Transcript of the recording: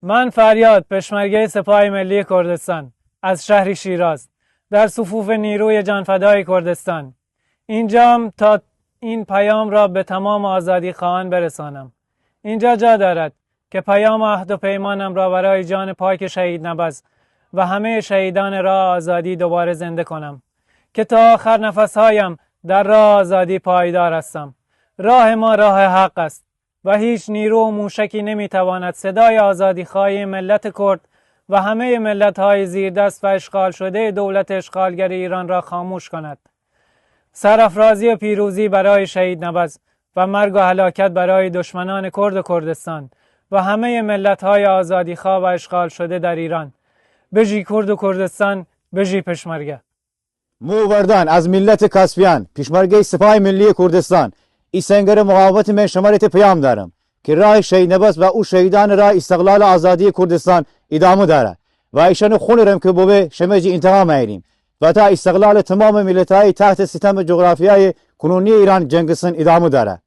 من فریاد، پشمرگه سپاه ملی کردستان، از شهر شیراز در صفوف نیروی جانفدای کردستان اینجام تا این پیام را به تمام آزادی خواهان برسانم. اینجا جا دارد که پیام عهد و پیمانم را برای جان پاک شهید نبض و همه شهیدان راه آزادی دوباره زنده کنم که تا آخر نفسهایم در راه آزادی پایدار هستم. راه ما راه حق است و هیچ نیرو و موشکی نمیتواند صدای آزادیخواهی ملت کرد و همه ملت‌های زیردست و اشغال شده دولت اشغالگر ایران را خاموش کند. سرافرازی و پیروزی برای شهید نبض و مرگ و هلاکت برای دشمنان کرد و کردستان و همه ملت‌های آزادیخواه و اشغال شده در ایران. بژی کرد و کردستان، بژی پشمرگه. مووردان از ملت کاسپیان، پشمرگه سپاه ملی کردستان، ایسنگر مقاومت من شمارت پیام دارم که راه شهید نبض و او شهیدان راه استقلال آزادی کردستان ادامه داره و ایشان خونرم که بوبه شمجی انتقام ایریم و تا استقلال تمام ملت‌های تحت ستم جغرافیای کنونی ایران جنگسن ادامه داره.